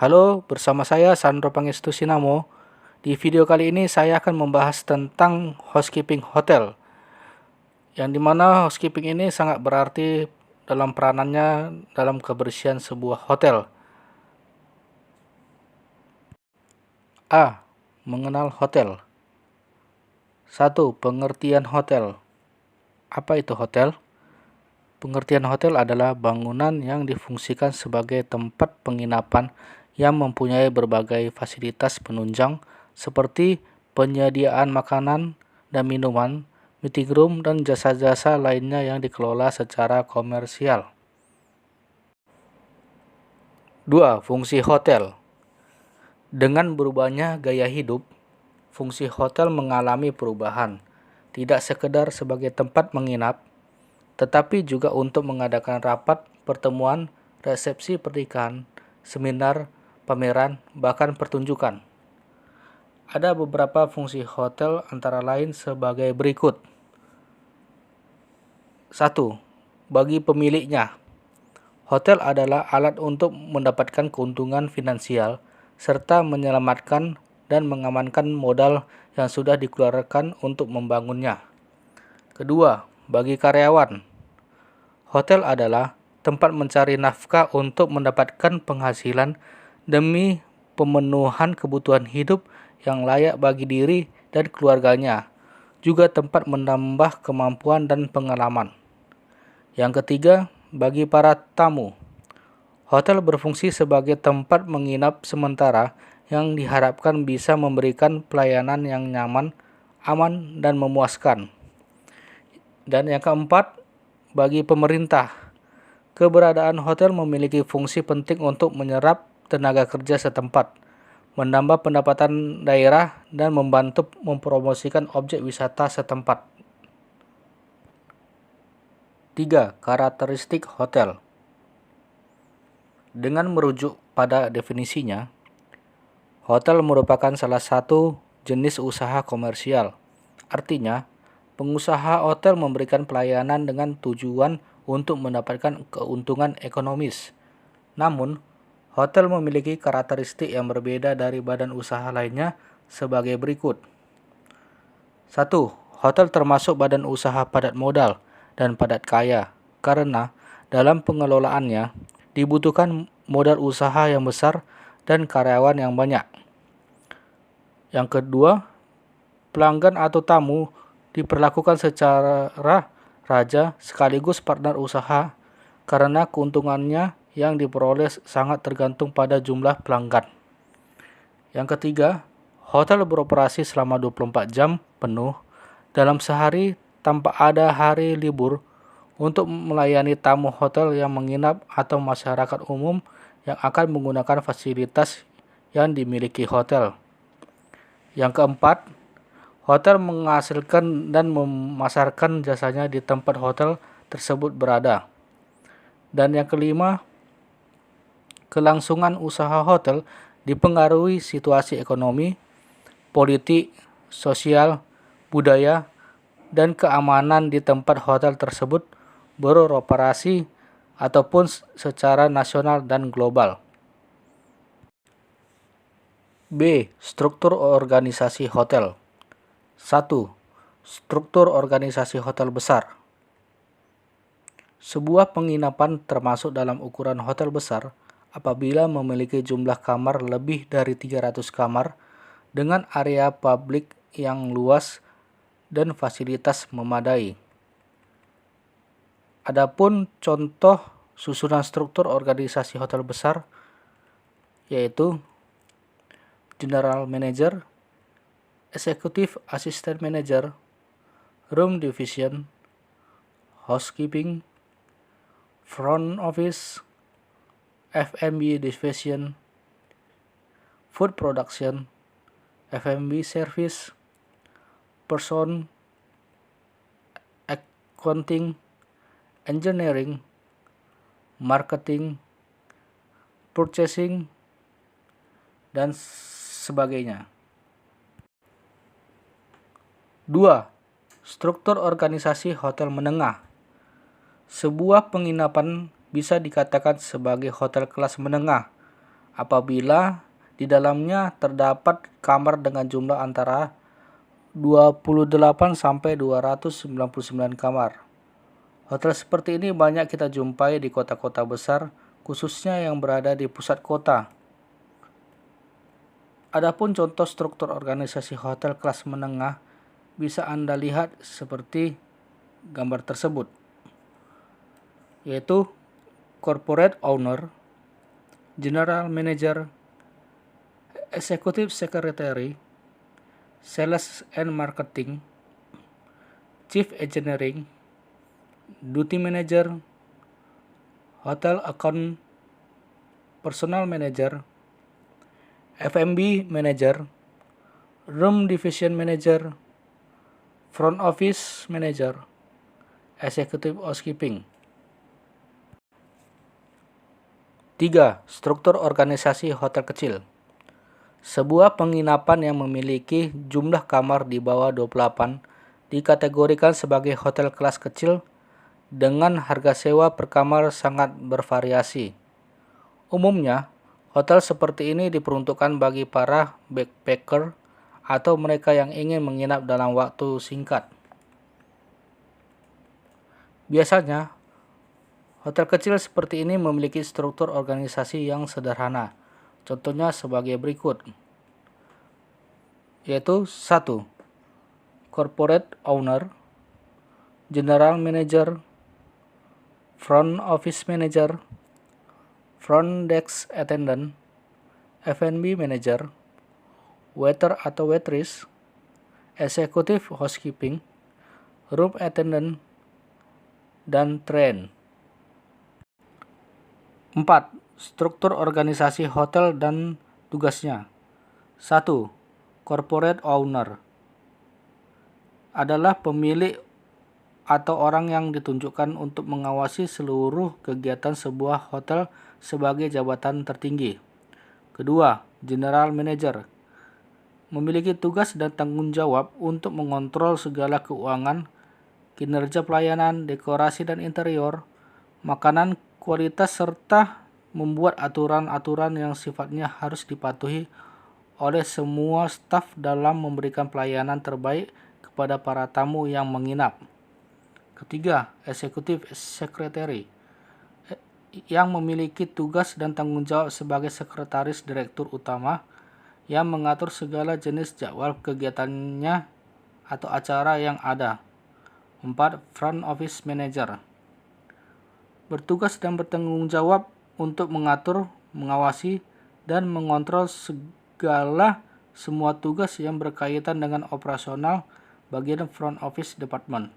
Halo, bersama saya Sandro Pangestu Sinamo. Di video kali ini saya akan membahas tentang housekeeping hotel, yang dimana housekeeping ini sangat berarti dalam peranannya dalam kebersihan sebuah hotel. A. Mengenal hotel. 1. Pengertian hotel. Apa itu hotel? Pengertian hotel adalah bangunan yang difungsikan sebagai tempat penginapan yang mempunyai berbagai fasilitas penunjang seperti penyediaan makanan dan minuman, meeting room, dan jasa-jasa lainnya yang dikelola secara komersial. 2. Fungsi hotel. Dengan berubahnya gaya hidup, fungsi hotel mengalami perubahan, tidak sekedar sebagai tempat menginap, tetapi juga untuk mengadakan rapat, pertemuan, resepsi pernikahan, seminar, pameran, bahkan pertunjukan. Ada beberapa fungsi hotel antara lain sebagai berikut. 1. Bagi pemiliknya, hotel adalah alat untuk mendapatkan keuntungan finansial serta menyelamatkan dan mengamankan modal yang sudah dikeluarkan untuk membangunnya. Kedua, bagi karyawan, hotel adalah tempat mencari nafkah untuk mendapatkan penghasilan demi pemenuhan kebutuhan hidup yang layak bagi diri dan keluarganya, juga tempat menambah kemampuan dan pengalaman. Yang ketiga, bagi para tamu, hotel berfungsi sebagai tempat menginap sementara yang diharapkan bisa memberikan pelayanan yang nyaman, aman, dan memuaskan. Dan yang keempat, bagi pemerintah, keberadaan hotel memiliki fungsi penting untuk menyerap tenaga kerja setempat, menambah pendapatan daerah, dan membantu mempromosikan objek wisata setempat. 3. Karakteristik hotel. Dengan merujuk pada definisinya, hotel merupakan salah satu jenis usaha komersial. Artinya, pengusaha hotel memberikan pelayanan dengan tujuan untuk mendapatkan keuntungan ekonomis. Namun, hotel memiliki karakteristik yang berbeda dari badan usaha lainnya sebagai berikut. 1. Hotel termasuk badan usaha padat modal dan padat kaya karena dalam pengelolaannya dibutuhkan modal usaha yang besar dan karyawan yang banyak. Yang kedua, pelanggan atau tamu diperlakukan secara raja sekaligus partner usaha karena keuntungannya yang diperoleh sangat tergantung pada jumlah pelanggan. Yang ketiga, hotel beroperasi selama 24 jam penuh dalam sehari tanpa ada hari libur untuk melayani tamu hotel yang menginap atau masyarakat umum yang akan menggunakan fasilitas yang dimiliki hotel. Yang keempat, hotel menghasilkan dan memasarkan jasanya di tempat hotel tersebut berada. Dan yang kelima, kelangsungan usaha hotel dipengaruhi situasi ekonomi, politik, sosial, budaya, dan keamanan di tempat hotel tersebut beroperasi ataupun secara nasional dan global. B. Struktur organisasi hotel. 1. Struktur organisasi hotel besar. Sebuah penginapan termasuk dalam ukuran hotel besar apabila memiliki jumlah kamar lebih dari 300 kamar dengan area publik yang luas dan fasilitas memadai. Adapun contoh susunan struktur organisasi hotel besar yaitu General Manager, Executive Assistant Manager, Room Division, Housekeeping, Front Office, F&B Division, Food Production, F&B Service, Person, Accounting, Engineering, Marketing, Purchasing, dan sebagainya. 2. Struktur organisasi hotel menengah. Sebuah penginapan bisa dikatakan sebagai hotel kelas menengah apabila di dalamnya terdapat kamar dengan jumlah antara 28 sampai 299 kamar. Hotel seperti ini banyak kita jumpai di kota-kota besar, khususnya yang berada di pusat kota. Adapun contoh struktur organisasi hotel kelas menengah bisa Anda lihat seperti gambar tersebut, yaitu corporate owner, general manager, executive secretary, sales and marketing, chief engineering, duty manager, hotel account, personal manager, F&B manager, room division manager, front office manager, executive housekeeping. 3. Struktur organisasi hotel kecil. Sebuah penginapan yang memiliki jumlah kamar di bawah 28 dikategorikan sebagai hotel kelas kecil dengan harga sewa per kamar sangat bervariasi. Umumnya, hotel seperti ini diperuntukkan bagi para backpacker atau mereka yang ingin menginap dalam waktu singkat. Biasanya, hotel kecil seperti ini memiliki struktur organisasi yang sederhana. Contohnya sebagai berikut, yaitu 1. Corporate owner, general manager, front office manager, front desk attendant, F&B manager, waiter atau waitress, executive housekeeping, room attendant, dan train. 4. Struktur organisasi hotel dan tugasnya. 1. Corporate owner adalah pemilik atau orang yang ditunjukkan untuk mengawasi seluruh kegiatan sebuah hotel sebagai jabatan tertinggi. Kedua, general manager memiliki tugas dan tanggung jawab untuk mengontrol segala keuangan, kinerja pelayanan, dekorasi dan interior, makanan, kualitas, serta membuat aturan-aturan yang sifatnya harus dipatuhi oleh semua staf dalam memberikan pelayanan terbaik kepada para tamu yang menginap. Ketiga, executive secretary yang memiliki tugas dan tanggung jawab sebagai sekretaris direktur utama yang mengatur segala jenis jadwal kegiatannya atau acara yang ada. 4. Front office manager bertugas dan bertanggung jawab untuk mengatur, mengawasi, dan mengontrol semua tugas yang berkaitan dengan operasional bagian front office department.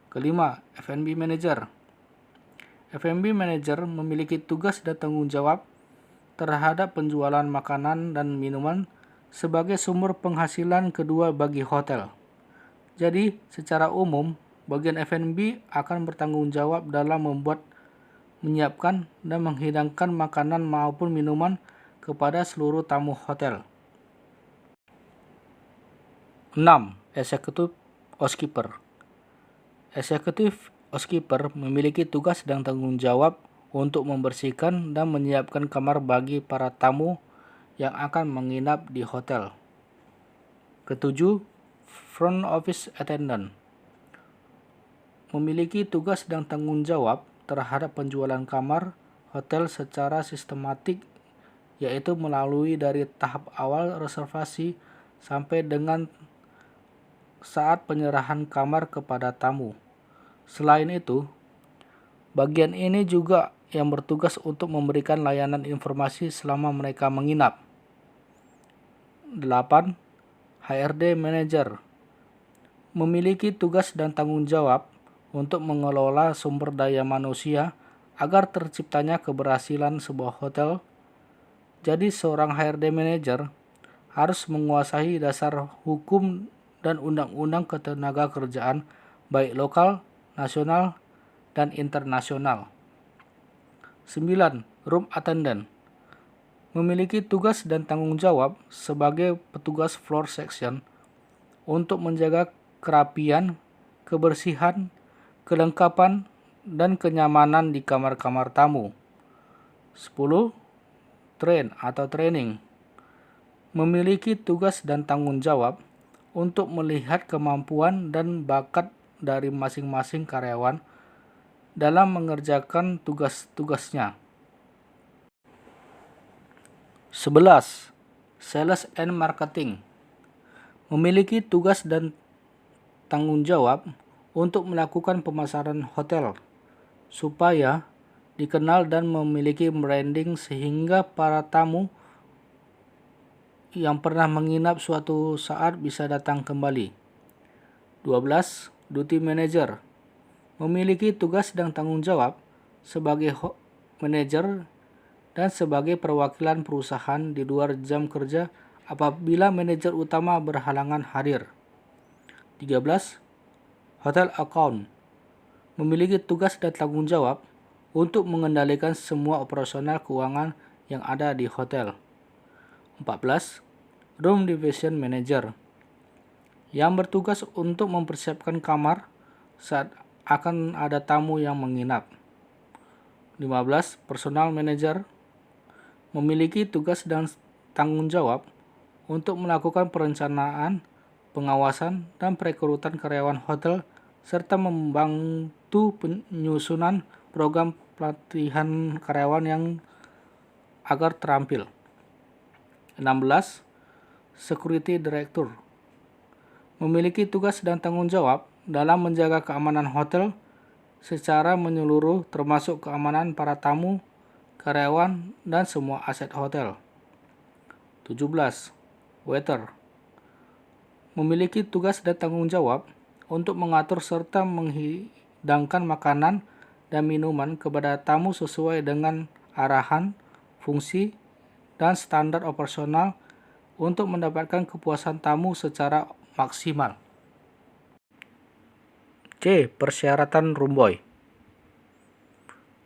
Kelima, F&B manager. F&B manager memiliki tugas dan tanggung jawab terhadap penjualan makanan dan minuman sebagai sumber penghasilan kedua bagi hotel. Jadi, secara umum, bagian F&B akan bertanggung jawab dalam menyiapkan dan menghidangkan makanan maupun minuman kepada seluruh tamu hotel. 6. Executive housekeeper. Executive housekeeper memiliki tugas dan tanggung jawab untuk membersihkan dan menyiapkan kamar bagi para tamu yang akan menginap di hotel. Ketujuh, front office attendant memiliki tugas dan tanggung jawab terhadap penjualan kamar hotel secara sistematik, yaitu melalui dari tahap awal reservasi sampai dengan saat penyerahan kamar kepada tamu. Selain itu, bagian ini juga yang bertugas untuk memberikan layanan informasi selama mereka menginap. 8. HRD manager memiliki tugas dan tanggung jawab untuk mengelola sumber daya manusia agar terciptanya keberhasilan sebuah hotel. Jadi seorang HRD manager harus menguasai dasar hukum dan undang-undang ketenaga kerjaan baik lokal, nasional, dan internasional. 9. Room attendant memiliki tugas dan tanggung jawab sebagai petugas floor section untuk menjaga kerapian, kebersihan, kelengkapan, dan kenyamanan di kamar-kamar tamu. 10. train atau training, memiliki tugas dan tanggung jawab untuk melihat kemampuan dan bakat dari masing-masing karyawan dalam mengerjakan tugas-tugasnya. 11. Sales and Marketing memiliki tugas dan tanggung jawab untuk melakukan pemasaran hotel supaya dikenal dan memiliki branding sehingga para tamu yang pernah menginap suatu saat bisa datang kembali. 12. Duty Manager memiliki tugas dan tanggung jawab sebagai manajer dan sebagai perwakilan perusahaan di luar jam kerja apabila manajer utama berhalangan hadir. 13. Hotel Account memiliki tugas dan tanggung jawab untuk mengendalikan semua operasional keuangan yang ada di hotel. 14. Room Division Manager yang bertugas untuk mempersiapkan kamar saat akan ada tamu yang menginap. 15. Personal Manager memiliki tugas dan tanggung jawab untuk melakukan perencanaan, pengawasan, dan perekrutan karyawan hotel serta membantu penyusunan program pelatihan karyawan yang agar terampil. 16. Security Director memiliki tugas dan tanggung jawab dalam menjaga keamanan hotel secara menyeluruh termasuk keamanan para tamu, karyawan, dan semua aset hotel. 17. Waiter memiliki tugas dan tanggung jawab untuk mengatur serta menghidangkan makanan dan minuman kepada tamu sesuai dengan arahan, fungsi, dan standar operasional untuk mendapatkan kepuasan tamu secara maksimal. C. Persyaratan room boy.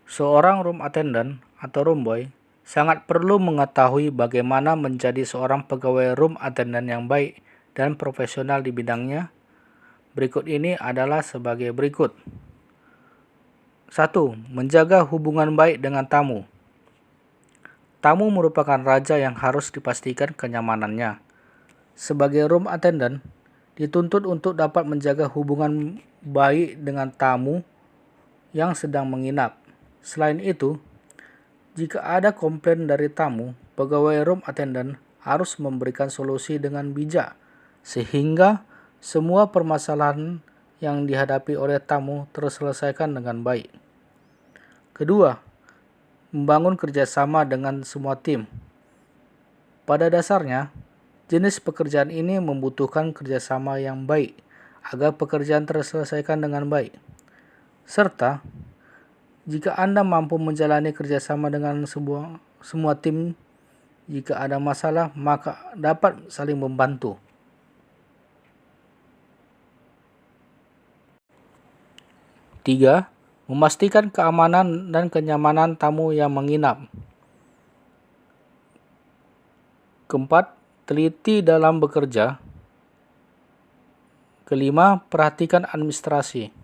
Seorang room attendant atau room boy sangat perlu mengetahui bagaimana menjadi seorang pegawai room attendant yang baik dan profesional di bidangnya. Berikut ini adalah sebagai berikut. 1. Menjaga hubungan baik dengan tamu. Tamu merupakan raja yang harus dipastikan kenyamanannya. Sebagai room attendant, dituntut untuk dapat menjaga hubungan baik dengan tamu yang sedang menginap. Selain itu, jika ada komplain dari tamu, pegawai room attendant harus memberikan solusi dengan bijak, sehingga semua permasalahan yang dihadapi oleh tamu terselesaikan dengan baik. Kedua, membangun kerjasama dengan semua tim. Pada dasarnya, jenis pekerjaan ini membutuhkan kerjasama yang baik agar pekerjaan terselesaikan dengan baik. Serta, jika Anda mampu menjalani kerjasama dengan semua tim, jika ada masalah, maka dapat saling membantu. 3. Memastikan keamanan dan kenyamanan tamu yang menginap. Keempat, teliti dalam bekerja. Kelima, perhatikan administrasi.